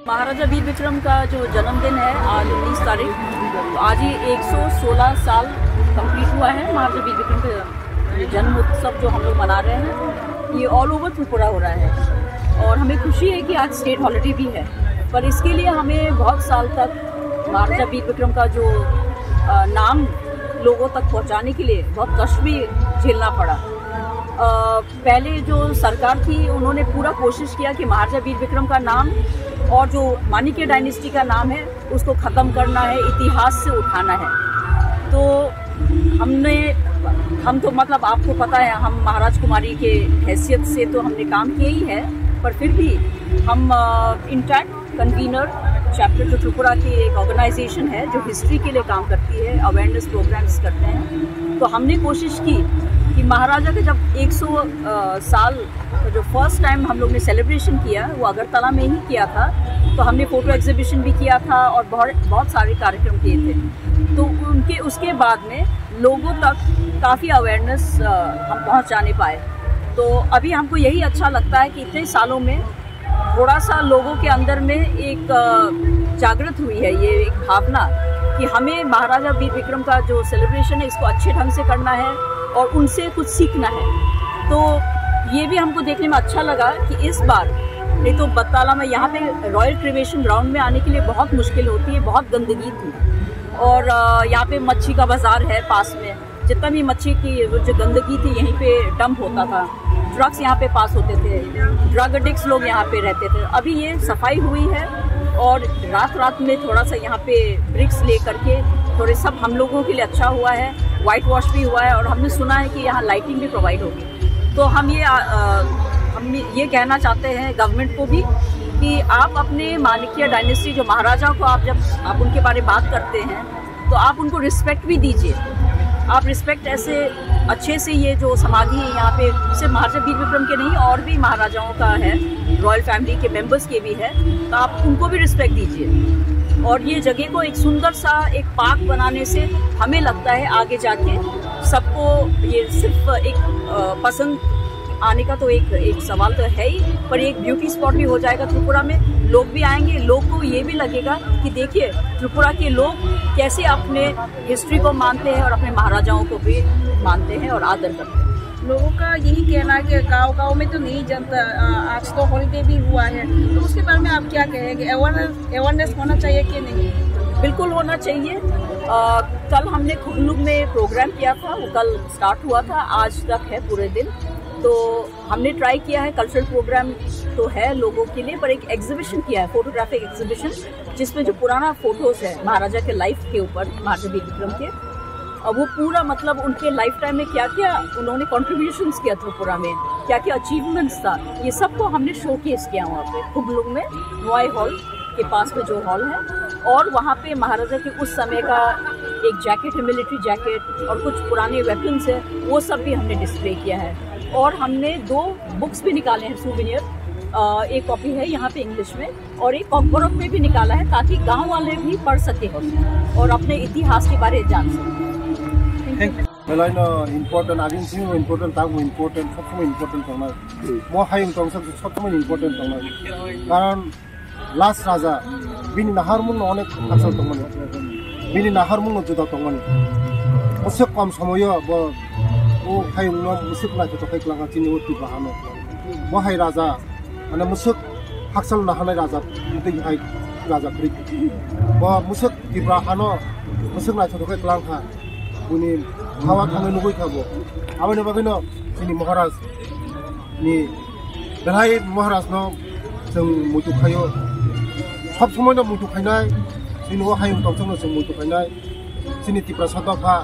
महाराजा वीर विक्रम का जो जन्मदिन है आज 19 तारीख, तो आज ही 116 साल कंप्लीट हुआ है। महाराजा वीर विक्रम का जन्म उत्सव जो हम लोग मना रहे हैं ये ऑल ओवर त्रिपुरा हो रहा है और हमें खुशी है कि आज स्टेट हॉलिडे भी है। पर इसके लिए हमें बहुत साल तक महाराजा वीर विक्रम का जो नाम लोगों तक पहुंचाने के लिए बहुत कष्ट भी झेलना पड़ा। पहले जो सरकार थी उन्होंने पूरा कोशिश किया कि महाराजा वीर विक्रम का नाम और जो माणिक्य डायनेस्टी का नाम है उसको ख़त्म करना है, इतिहास से उठाना है। तो हम तो मतलब आपको पता है हम महाराज कुमारी के हैसियत से तो हमने काम किया ही है, पर फिर भी हम इंटैक्ट कन्वीनर चैप्टर जो त्रिपुरा की एक ऑर्गेनाइजेशन है जो हिस्ट्री के लिए काम करती है, अवेयरनेस प्रोग्राम्स करते हैं। तो हमने कोशिश की कि महाराजा के जब 100 साल जो फर्स्ट टाइम हम लोग ने सेलिब्रेशन किया वो अगरतला में ही किया था, तो हमने फ़ोटो एग्जीबिशन भी किया था और बहुत सारे कार्यक्रम किए थे। तो उसके बाद में लोगों तक काफ़ी अवेयरनेस हम पहुंचाने पाए। तो अभी हमको यही अच्छा लगता है कि इतने सालों में थोड़ा सा लोगों के अंदर में एक जागृत हुई है ये एक भावना कि हमें महाराजा वीर विक्रम का जो सेलिब्रेशन है इसको अच्छे ढंग से करना है और उनसे कुछ सीखना है। तो ये भी हमको देखने में अच्छा लगा कि इस बार नहीं तो बत्ताला में यहाँ पे रॉयल क्रिमेशन ग्राउंड में आने के लिए बहुत मुश्किल होती है, बहुत गंदगी थी और यहाँ पे मच्छी का बाज़ार है पास में, जितना भी मच्छी की जो गंदगी थी यहीं पे डंप होता था, ट्रक्स यहाँ पे पास होते थे, ड्रग एडिक्ट्स लोग यहाँ पे रहते थे। अभी ये सफाई हुई है और रात में थोड़ा सा यहाँ पे ब्रिक्स ले करके थोड़े सब हम लोगों के लिए अच्छा हुआ है, वाइट वॉश भी हुआ है और हमने सुना है कि यहाँ लाइटिंग भी प्रोवाइड होगी। तो हम ये कहना चाहते हैं गवर्नमेंट को भी कि आप अपने माणिक्य डायनेस्टी जो महाराजा को जब आप उनके बारे में बात करते हैं तो आप उनको रिस्पेक्ट भी दीजिए। आप रिस्पेक्ट ऐसे अच्छे से ये जो समाधि है यहाँ पे सिर्फ महाराजा वीर विक्रम के नहीं और भी महाराजाओं का है, रॉयल फैमिली के मेंबर्स के भी है, तो आप उनको भी रिस्पेक्ट दीजिए। और ये जगह को एक सुंदर सा एक पार्क बनाने से हमें लगता है आगे जाके सबको ये सिर्फ एक पसंद आने का तो एक सवाल तो है ही, पर एक ब्यूटी स्पॉट भी हो जाएगा त्रिपुरा में। लोग भी आएंगे, लोग को ये भी लगेगा कि देखिए त्रिपुरा के लोग कैसे अपने हिस्ट्री को मानते हैं और अपने महाराजाओं को भी मानते हैं और आदर करते हैं। लोगों का यही कहना है कि गांव में तो नहीं जनता, आज तो हॉलीडे भी हुआ है, तो उसके बारे में आप क्या कहेंगे? अवेयरनेस होना चाहिए कि नहीं? बिल्कुल होना चाहिए। कल हमने खुगलुग में प्रोग्राम किया था, वो कल स्टार्ट हुआ था, आज तक है पूरे दिन। तो हमने ट्राई किया है, कल्चरल प्रोग्राम तो है लोगों के लिए, पर एक एग्जीबिशन किया है, फोटोग्राफिक एग्जीबिशन, जिसमें जो पुराना फोटोज है महाराजा के लाइफ के ऊपर, महाराजा विक्रम के, वो पूरा मतलब उनके लाइफ टाइम में क्या क्या उन्होंने कॉन्ट्रीब्यूशंस किया त्रिपुरा में, क्या क्या अचीवमेंट्स था, ये सबको हमने शोकेस किया वहाँ पे खुगलुग में, नोआई हॉल के पास में जो हॉल है। और वहाँ पे महाराजा के उस समय का एक जैकेट है, मिलिट्री जैकेट, और कुछ पुराने वेपन्स है, वो सब भी हमने डिस्प्ले किया है। और हमने 2 बुक्स भी निकाले हैं सूवेनियर, एक कॉपी है यहाँ पे इंग्लिश में और एक कॉकबोरोक में भी निकाला है, ताकि गांव वाले भी पढ़ सके और अपने इतिहास के बारे में जान सके। इम्पोर्टेंट आगे इम्पोर्टेंट ताकू इम्पोर्टेंट सब समय इम्पोर्टेंट होना मो हाइम तो सब समय इम्पोर्टेंट होना कारण लास्ट राजा बिनि नाहारमुंग अनेक कालचार दंमोन बिनि नाहारमुंग जुदा दंमोन एसे कम समय ओ हाइम मुसुक नायखौ तो खायख्लाङा दिनै उति बाहानो मो हाइ राजा माने मुसुक हाकसाल नाहानाय राजा दैहाय राजा फ्रि बो मुसुक दिब्रा हानो मुसुक नायखौ तो खायख्लाङा उनि हावा थांनो लुबैखाबो आबायनो बागैनो जोंनि महाराज नि बेहाय महाराज न जों मुथु खायो सब समय मुथु खायनाय जोंनि हायम दंजोंनो जों मुथु खायनाय जोंनि तिप्रा सादाफा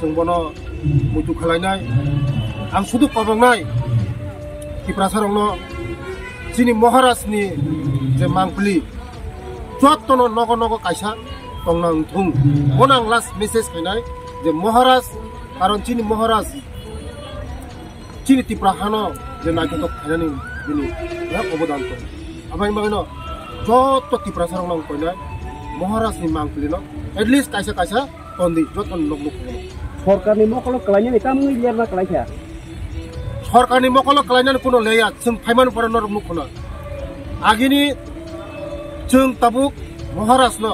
जों बनो मुथु खालायनाय आं सुदु पाबांनाय तिप्रा सारंनो जोंनि महाराजनि जे मांपलि जत्तनो नग नग कायसा दंनां थुं बनां लास्ट मेसेज खायनाय जे महाराज कारण चीनी महाराज चीनी तिप्रा हानो जे नायथो खायनानै बिनि अबदान दं आबाय मागनो जत्त तिप्रा सारंनां कयनाय महाराजनि मांपलिनो एटलिस्ट कायसा कायसा तन्दी जत्तन नगनो सरकारनि मकल कलायनानै कामुङै लिरना कलायखा सरकारनि मकल कलायनानै कुनो लेया जों फाइमान पर नरक मुखनो आगिनि जों ताबुक महाराजनो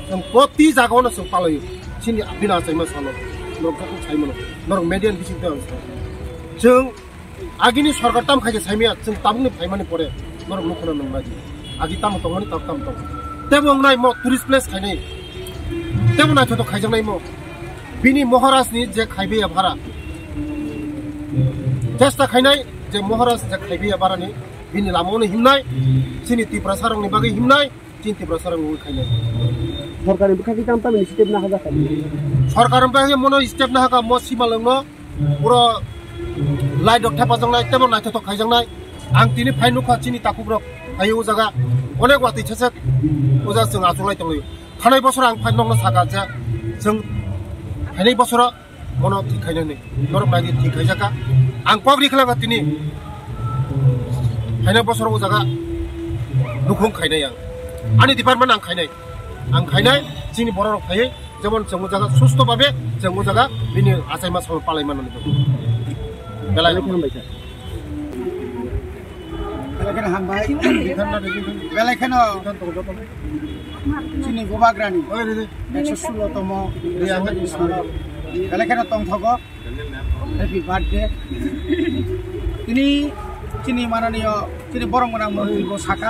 जों प्रति जागावनो जों पालायो चिनि बिना चाइमा सानो नरकाखौ चाइमोनो नरक मेडियान बिसिं दं जों आगिनि सरकार ताम खायजे चाइमिया जों ताबुकनि फाइमानि परे नरक मुखनो नंबाय आगि ताम दंनि ताब ताम दं तेबो नाय म टुरिस्ट प्लेस खायनै तेबो नाय तो खायजोंनाय म बिनि महाराजनि जे खायबेया भारा चेष्टा खायनाय जे महाराज जे खायबेया भारानि बिनि लामावनो हिमनाय चिनि तिप्रा सारंनि बागै हिमनाय चिनि तिप्रा सारंनि खायनाय सरकारनि बिखाखि ताम ताम स्टेप ना हाजा सरकारनि बागै मनो स्टेप ना हागा म सिमालंनो पुरो लाइ डक्टा पाजंनाय तेबो नायथ तो खायजोंनाय आं तिनि फाइनुखा चिनि ताकुब्रक आयु जागा अनेक वाति छेसक ओजा जों आजलाय दंयो थानाय बोसोर आं फाइनंनो सागा जे जों हायनाय बोसोर मनो थिखायनानै नरक नायनि थिखायजाका आं पग्रि खालागा तिनि हायनाय बोसोर ओजागा दुखुं खायनाय आंनि डिपार्टमेन्ट आं खायनाय जोंनि बर' राव खायै जेमन जों ओजागा सुस्थ भाबे जों ओजागा बिनि आसायमा सम पालायमाननै दं बेलायनो हामबाय बेलायखनो हामबाय बेलायखनो चिनि गोबाग्रानि 116 तम बेलायखनो तंथगो हैप्पि बार्थडे तिनि चिनि माननीय चिनि बरंगना मंत्री गो साका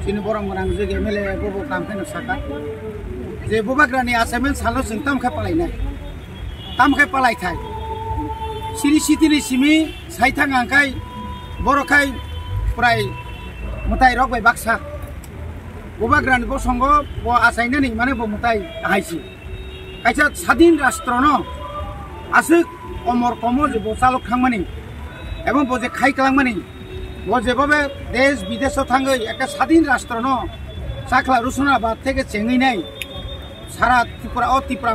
चिनि बरंगना जे एमएलए बबो कामफेनो साका जे गोबाग्रानि असाइनमेंट सालो जों तामखा पालायथाय सिरि सितिनि सिमि साइथां आंखाय बरखाय प्राय मुताय रगबाय बाक्सा गोबाग्रानि बसंग ब आसायनानै माने ब मुताय हायसि कायसा स्वाधीन राष्ट्र न आसुक अमर कमल जे बसालक थांमानि एवं बजे खाइ खालाममानि बजेबाबे देश विदेश थाङै एका स्वाधीन राष्ट्र न साखला रुसुनाबाद থেকে চেङैनाय सारा त्रिपुरा तिप्रा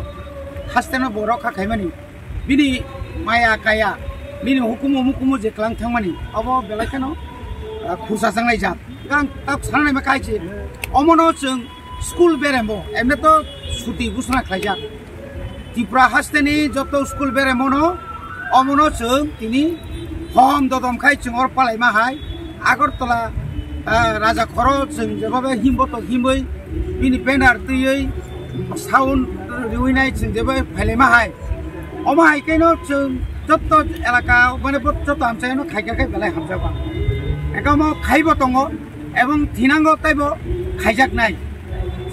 हास्तेनो बर' खाखायमानि बिनि माया काया बिनि हुकुमु मुकुमु जे क्लां थांमानि अब बेलायखनो खुरसा सांनाय जा गां ताब सानाय मा कायचे अमनो जों स्कुल बेरेमो एमने तो छुटी घोषणा खायजा त्रिपुरा हास्तेनि जत स्कुल बेरेमनो अमनो जों तिनि হম দদম খাই जों और पालायमा हाय आगरतला राजा खर जों जेबाबे हिमबत हिमै बिनि बेनार दैयै साउन्ड रिउइनाय जों जेबो फायलायमा हाय अमा हायखैनो जों जत्त एलाका माने जत्त आमसायनो खायगाखै बेलाय हामजाबा एकामो खायबो दङ এবং थिनांगौ ताइबो खायजाकनाय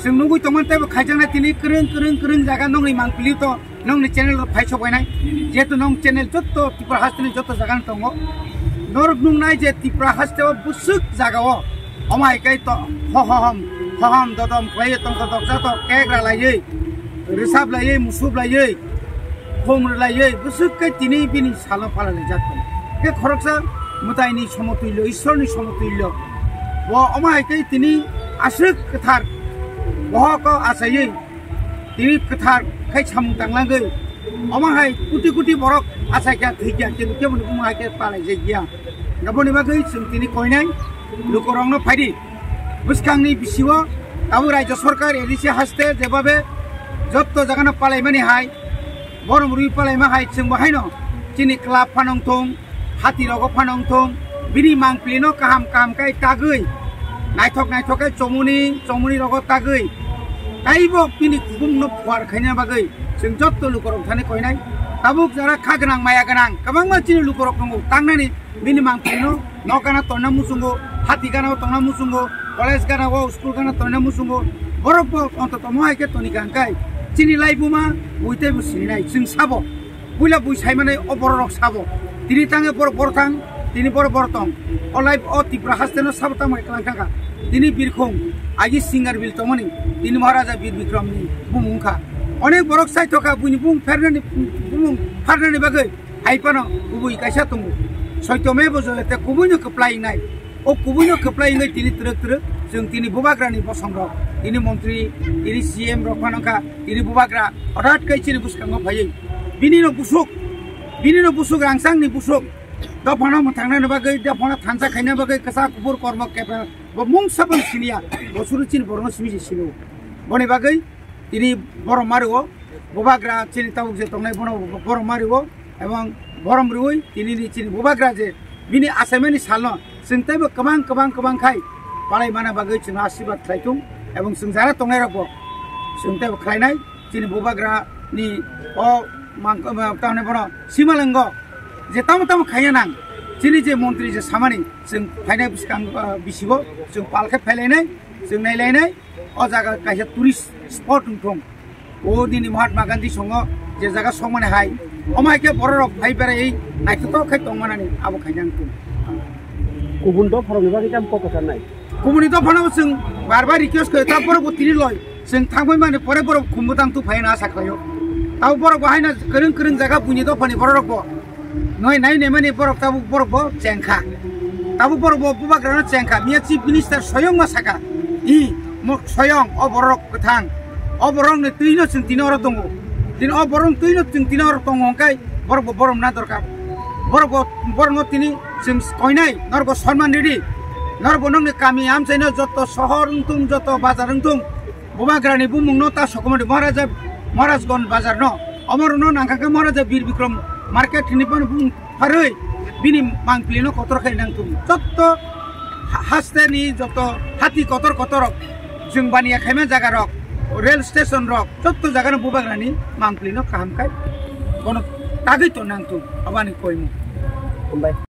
जों नुगै दंमोन ताइबो खायजाकनाय तिनि क्रिं जागा नंनि मांपलि तो नंनि चेनेल फायसबायनाय जेतु नं चेनेल जत्त त्रिपुरा हास्टनि जत्त जागा दङ नरक नुनाय जे त्रिपुरा हास्टेव बुसुक जागाव अमायकै तो हहम ददम खय तंग दक्सा तो केग्रा लायै रिसाब लायै मुसुब लायै खोमर लायै बुसुकै तिनि बिनि साला फालाले जातन के खरकसा मुतायनि समतुल्य ईश्वरनि समतुल्य वो अमायकै तिनि आश्रिक कथार बहक आसायै तिनि कथार खै सामु तांलांगै अमाहाय कुटि कुटि बरक आसायखा थैखा किन्तु केबो बुङाखै पालाय जायगिया गाबोनि बागै जों तिनि कयनाय लुकरंनो फायदि बुसखांनि बिसिव दाबो राज्य सरकार एरिसे हास्ते जेबाबे जत्त जागानो पालायमानि हाय बरमरुइ पालायमा हाय जों बाहायनो तिनि क्लाब फानंथं हाति रग फानंथं बिनि मांप्लिनो काहाम काहामखाय तागै नायथकै चमुनि रग तागै ताइबो बिनि खुबुमनो फुवार खायना बागै जों जत्त लुकरं थाने कयनाय ताबुक जारा खागोनां माया गोनां गोबां मानसिनि लुकरक दङ तांनानै बिनि मांप्लिनो नगाना तोरना मुसुंगो हाति गाना तोरना मुसुंगो कलेज गाना स्कुल गाना तोरना मुसुंगो बरफ अंतत महायके तनि गांखाय चिनि लाइबुमा बुइते बुसिनाय जों साबो बुइला बुइसाय माने अबररक साबो तिनि तांगे बर थां तिनि बर तं अलाइब अ त्रिपुरा हास्तेनो साबता मै क्लांखागा तिनि बिरखं आगि सिंगार बिल तमनि तिनि महाराजा बीर विक्रमनि बुमुंखा अनेक बरक साइथका बुइनि बुं फारनानि बागै हाइपानो गुबै कायसा दङ सयतमे बजलते कुबुइनो कप्लायनाय ओ कुबुइनो कप्लायनाय तिनि तरक जों तिनि बुबाग्रानि बसंग तिनि मन्त्री तिनि सीएम रखनाखा तिनि बुबाग्रा हठात कैचिनि बुसखांगो फायै बिनिनो बुसुक रांसांनि बुसुक दफाना थांनानै बागै दफाना थानसा खायना बागै कसा कुबुर कर्म केपा मुं साबन सिनिया बसुरुचिन बरनो सिमिजि सिनो बनि बागै तिनि बर मारुओ बुबाग्रा चिनि तावुक जे तंनाय बर मारुओ एवं बरम रुई तिनि चिनि बुबाग्रा जे बिनि आसामनि सालनो जों ताइबो गोबां खाय पालाय माना बागै जों आशीर्वाद खायथुं एवं जों जारा तंनाय रबो जों ताइबो खायनाय चिनि बुबाग्रानि अ ताने बर सीमालंग जे ताम खायना नां चिनि जे मन्त्री जे सामानि जों फायनाय बुसखां बिसिबो जों पालखे फायलायनाय जों नायलायनाय अ जागा कायसा टुरिस्ट स्पट दं ओ दिनि महात्मा गांधी संग जे जागा संमाने हाय अमायके बररक फाय बेरायै नायथुक खाय तंमानानि आबो खायनांगौ गुबुन द फरम बागै काम पकसानाय गुबुननि द फनाव जों बारबार रिक्वेस्ट खै ता बरक तिनि लय जों थांबाय माने परे बरक खुमबोदां तु फायना आसा खायो ताव बरक बाहायना गोरों जागा बुनि द फनि बरक नय नाय माने बरक ताबु बरक चेंखा ताबु बरक बुबाग्रानो चेंखा मिया चिफ मिनिस्टार स्वयं मासाका इ मक स्वयं अ बरक गोथां अ बरक ने तैनो जों तिनि अर दङ दिन अ बरक तैनो जों तिनि अर दङ हंखाय बरक बरम ना दरकार बरक तिनि जों कयनाय नरग सम्मान रेडी नरग नंनि कामी आमसायनो जत्त शहर तुम जत्त बाजार तुम बुबाग्रानि बुमुंनो ता सकमनि महाराजगन बाजार न अमरनो नांखाका महाराजा बीर विक्रम मार्केट निपन बुं फारै बिनि मांप्लिनो कतर खायनांगौ जत्त हास्तेनि जत्त हाति कतर जों बानिया खायमा जागा रक रेल स्टेशन रक जत्त जागानो बुबाग्रानि मांप्लिनो काहामखाय कोनो तागै तो नांगौ अबानि कयमु